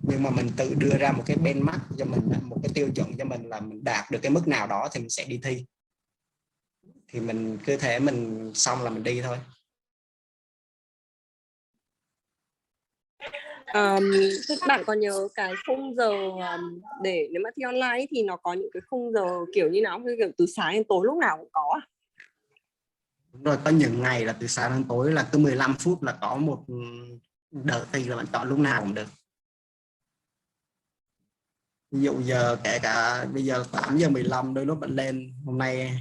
Nhưng mà mình tự đưa ra một cái benchmark cho mình, một cái tiêu chuẩn cho mình là mình đạt được cái mức nào đó thì mình sẽ đi thi. Thì mình cứ thể mình xong là mình đi thôi. Bạn có nhớ cái khung giờ để nếu mà thi online ấy, thì nó có những cái khung giờ kiểu như nào, kiểu từ sáng đến tối lúc nào cũng có? Đúng rồi, có những ngày là từ sáng đến tối là cứ 15 phút là có một đợt thi, là bạn chọn lúc nào cũng được. Ví dụ giờ kể cả bây giờ 8:15 đôi lúc bạn lên, hôm nay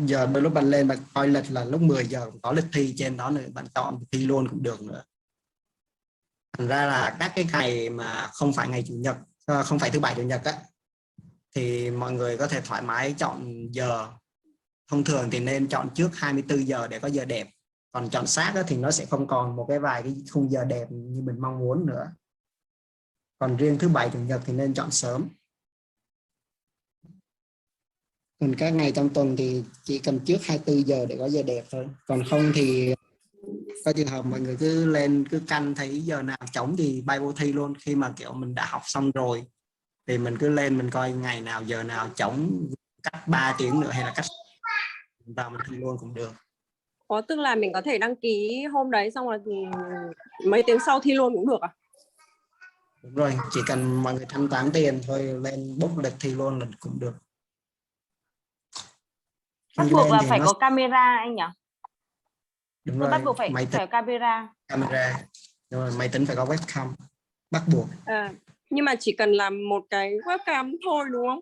giờ đôi lúc bạn lên bạn coi lịch là lúc 10 giờ có lịch thi trên đó nữa, bạn chọn thi luôn cũng được nữa. Thành ra là các cái ngày mà không phải ngày chủ nhật, không phải thứ bảy chủ nhật á, thì mọi người có thể thoải mái chọn giờ. Thông thường thì nên chọn trước 24 giờ để có giờ đẹp. Còn chọn sát thì nó sẽ không còn một vài cái khung giờ đẹp như mình mong muốn nữa. Còn riêng thứ bảy chủ nhật thì nên chọn sớm. Còn các ngày trong tuần thì chỉ cần trước 24 giờ để có giờ đẹp thôi. Còn không thì có trường hợp mọi người cứ lên cứ canh thấy giờ nào trống thì bay vô thi luôn. Khi mà kiểu mình đã học xong rồi thì mình cứ lên mình coi ngày nào giờ nào trống, cách 3 tiếng nữa hay là cách vào mình thi luôn cũng được. Có, tức là mình có thể đăng ký hôm đấy xong rồi mấy tiếng sau thi luôn cũng được à? Đúng rồi, chỉ cần mọi người thanh toán tiền thôi, lên book lịch thi luôn là cũng được. Bắt buộc là phải có camera anh nhỉ? Đúng rồi, bắt buộc phải camera. Đúng rồi, máy tính phải có webcam, bắt buộc. Nhưng mà chỉ cần làm một cái webcam thôi đúng không?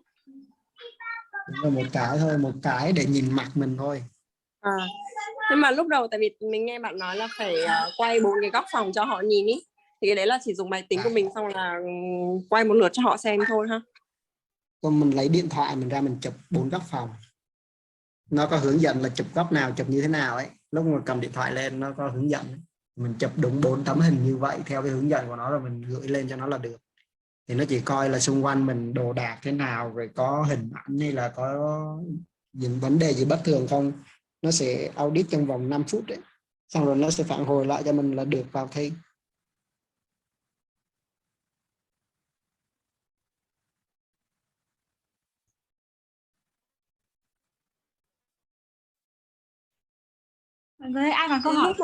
Đúng rồi, một cái thôi, một cái để nhìn mặt mình thôi. Nhưng mà lúc đầu tại vì mình nghe bạn nói là phải quay 4 cái góc phòng cho họ nhìn ý, thì cái đấy là chỉ dùng máy tính của mình xong là quay một lượt cho họ xem thôi ha? Còn mình lấy điện thoại mình ra mình chụp 4 góc phòng, nó có hướng dẫn là chụp góc nào, chụp như thế nào ấy. Lúc mà cầm điện thoại lên nó có hướng dẫn, mình chụp đúng 4 tấm hình như vậy theo cái hướng dẫn của nó rồi mình gửi lên cho nó là được. Thì nó chỉ coi là xung quanh mình đồ đạc thế nào, rồi có hình ảnh hay là có những vấn đề gì bất thường không, nó sẽ audit trong vòng 5 phút đấy, xong rồi nó sẽ phản hồi lại cho mình là được vào thi. Mọi người ai còn câu hỏi?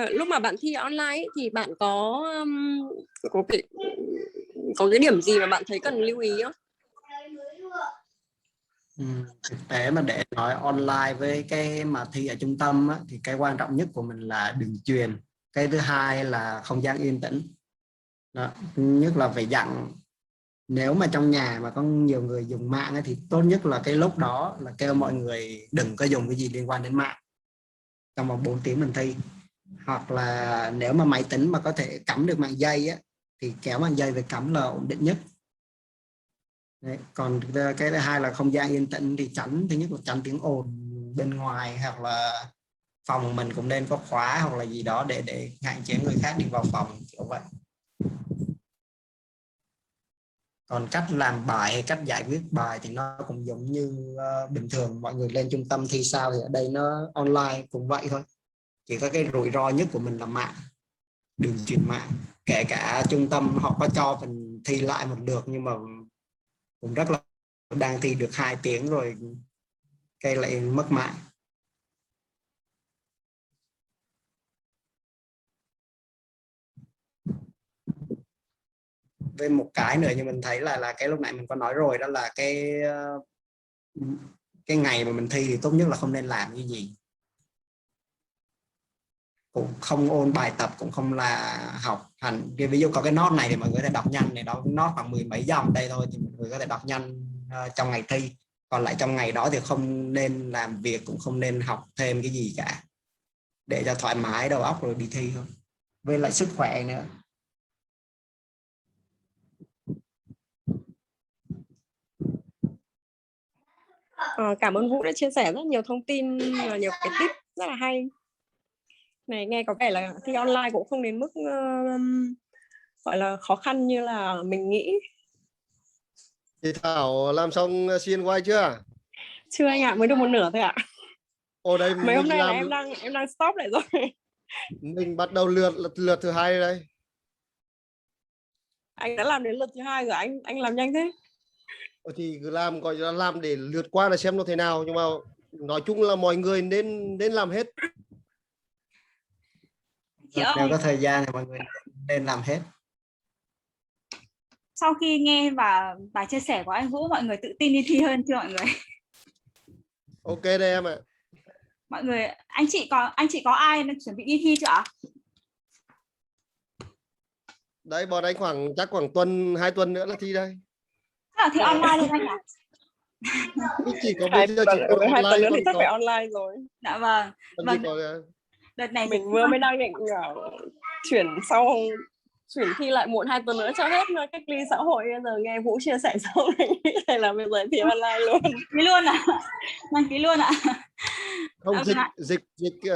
Lúc mà bạn thi online ấy, thì bạn có cái điểm gì mà bạn thấy cần lưu ý không? Thực tế mà để nói online với cái mà thi ở trung tâm á, thì cái quan trọng nhất của mình là đường truyền. Cái thứ hai là không gian yên tĩnh. Đó. Nhất là phải dặn, nếu mà trong nhà mà có nhiều người dùng mạng ấy, thì tốt nhất là cái lúc đó là kêu mọi người đừng có dùng cái gì liên quan đến mạng trong vòng 4 tiếng mình thi. Hoặc là nếu mà máy tính mà có thể cắm được mạng dây á, thì kéo mạng dây về cắm là ổn định nhất. Đấy. Còn cái thứ hai là không gian yên tĩnh thì tránh, thứ nhất là tránh tiếng ồn bên ngoài, hoặc là phòng mình cũng nên có khóa hoặc là gì đó để hạn chế người khác đi vào phòng, kiểu vậy. Còn cách làm bài hay cách giải quyết bài thì nó cũng giống như bình thường mọi người lên trung tâm thi sao, thì ở đây nó online cũng vậy thôi. Chỉ có cái rủi ro nhất của mình là mạng, đường truyền mạng. Kể cả trung tâm họ có cho mình thi lại một lượt, nhưng mà cũng rất là đang thi được 2 tiếng rồi cái lại mất mạng. Với một cái nữa như mình thấy là cái lúc nãy mình có nói rồi, đó là cái ngày mà mình thi thì tốt nhất là không nên làm cái gì, cũng không ôn bài tập, cũng không là học hành. Ví dụ có cái nốt này thì mọi người có thể đọc nhanh này, đó nốt khoảng 10 mấy dòng đây thôi thì mọi người có thể đọc nhanh trong ngày thi. Còn lại trong ngày đó thì không nên làm việc, cũng không nên học thêm cái gì cả, để cho thoải mái đầu óc rồi đi thi thôi, với lại sức khỏe nữa. Cảm ơn Vũ đã chia sẻ rất nhiều thông tin và nhiều cái tip rất là hay. Này nghe có vẻ là thi online cũng không đến mức gọi là khó khăn như là mình nghĩ. Chị Thảo làm xong CNY chưa? Chưa anh ạ, mới được một nửa thôi ạ. Đây mấy hôm nay là em đang stop lại rồi. Mình bắt đầu lượt thứ 2 đây. Anh đã làm đến lượt thứ 2 rồi, anh làm nhanh thế. Thì cứ làm, gọi là làm để lượt qua là xem nó thế nào, nhưng mà nói chung là mọi người nên làm hết. Nếu có thời gian thì mọi người nên làm hết. Sau khi nghe và bài chia sẻ của anh Vũ, mọi người tự tin đi thi hơn chưa mọi người? Ok đây em ạ. Mọi người, anh chị có ai chuẩn bị đi thi chưa ạ? Đấy, bọn anh chắc khoảng 2 tuần nữa là thi đây. Tức là thi online luôn anh ạ? Chỉ có bây giờ chỉ có 2 tuần nữa thì chắc có... phải online rồi. Dạ vâng. Đợt này mình vừa mới đang định chuyển thi lại muộn 2 tuần nữa cho hết cách ly xã hội. Bây giờ nghe Vũ chia sẻ xong mình nghĩ là bây giờ thi online luôn. Ký luôn ạ. Đăng ký luôn ạ. Không,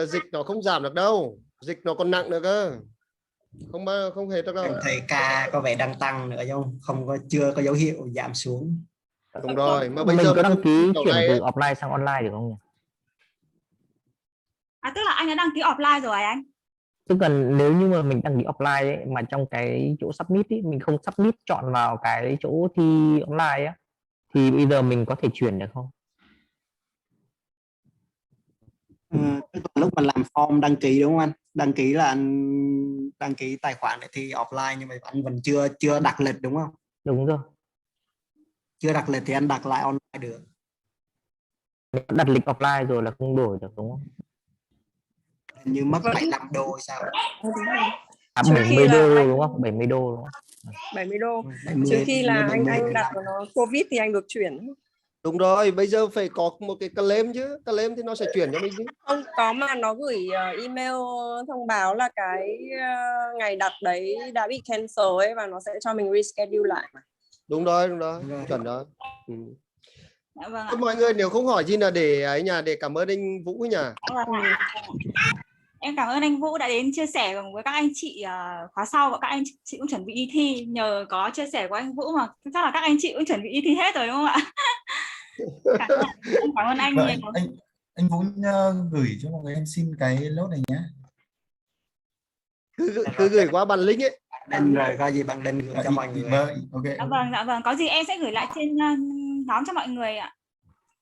dịch nó không giảm được đâu, dịch nó còn nặng nữa cơ, không hề được đâu. Em thấy ca có vẻ đang tăng nữa chưa có dấu hiệu giảm xuống. Đúng rồi, mà bây mình giờ có đăng ký chuyển từ ấy... offline sang online được không nhỉ? Tức là anh đã đăng ký offline rồi anh? Tức là nếu như mà mình đăng ký offline ấy, mà trong cái chỗ submit ấy, mình không submit chọn vào cái chỗ thi online á, thì bây giờ mình có thể chuyển được không? Lúc mà làm form đăng ký đúng không anh? Đăng ký là anh đăng ký tài khoản để thi offline, nhưng mà anh vẫn chưa đặt lịch đúng không? Đúng rồi. Chưa đặt lịch thì anh đặt lại online được. Đặt lịch offline rồi là không đổi được đúng không? Hình như mất 75 đô sao? 70 đô đúng không? 70 đô đúng không? 70 đô. Trước khi là anh đặt của nó Covid thì anh được chuyển. Đúng rồi, bây giờ phải có một cái claim chứ, claim thì nó sẽ chuyển cho mình chứ. Không có, mà nó gửi email thông báo là cái ngày đặt đấy đã bị cancel ấy, và nó sẽ cho mình reschedule lại mà. Đúng rồi, chuẩn đó. Vâng, mọi người nếu không hỏi gì là để cảm ơn anh Vũ nhỉ. Em cảm ơn anh Vũ đã đến chia sẻ với các anh chị khóa sau, và các anh chị cũng chuẩn bị đi thi. Nhờ có chia sẻ của anh Vũ mà chắc là các anh chị cũng chuẩn bị đi thi hết rồi đúng không ạ? Cảm ơn anh nhiều. Anh Vũ gửi cho mọi người, em xin cái lốt này nhé. Cứ gửi qua bản link ấy. Nên rồi có gì bạn lên gửi cho mọi người. Okay. Dạ vâng, có gì em sẽ gửi lại trên nhóm cho mọi người ạ.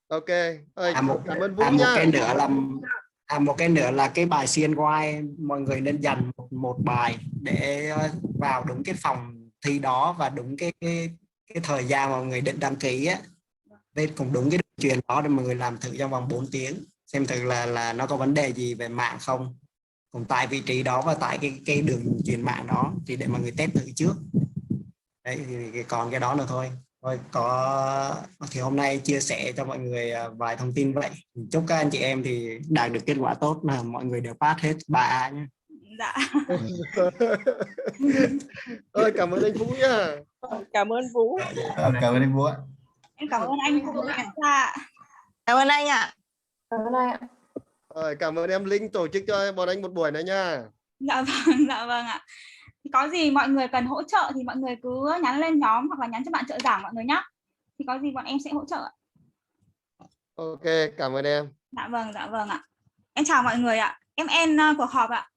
Ok. Cảm ơn Vũ nha. một cái nữa là cái bài CNY mọi người nên dành một bài để vào đúng cái phòng thi đó và đúng cái thời gian mà mọi người định đăng ký á, với cũng đúng cái đường truyền đó để mọi người làm thử trong vòng 4 tiếng xem thử là nó có vấn đề gì về mạng không, cũng tại vị trí đó và tại cái đường truyền mạng đó thì để mọi người test thử trước. Đấy thì còn cái đó nữa thôi. Thì hôm nay chia sẻ cho mọi người vài thông tin vậy. Chúc các anh chị em thì đạt được kết quả tốt, là mọi người đều pass hết 3A nhé. Dạ. Ơi cảm ơn anh Vũ nhá. Cảm ơn Vũ. Cảm ơn anh Vũ ạ. Em cảm ơn anh Vũ ạ. Dạ. Cảm ơn anh ạ. Cảm ơn anh ạ. Rồi, cảm ơn em Linh tổ chức cho bọn anh một buổi này nha. Dạ vâng ạ. Thì có gì mọi người cần hỗ trợ thì mọi người cứ nhắn lên nhóm hoặc là nhắn cho bạn trợ giảng mọi người nhé. Thì có gì bọn em sẽ hỗ trợ ạ. Ok, cảm ơn em. Dạ vâng ạ. Em chào mọi người ạ. Em end cuộc họp ạ.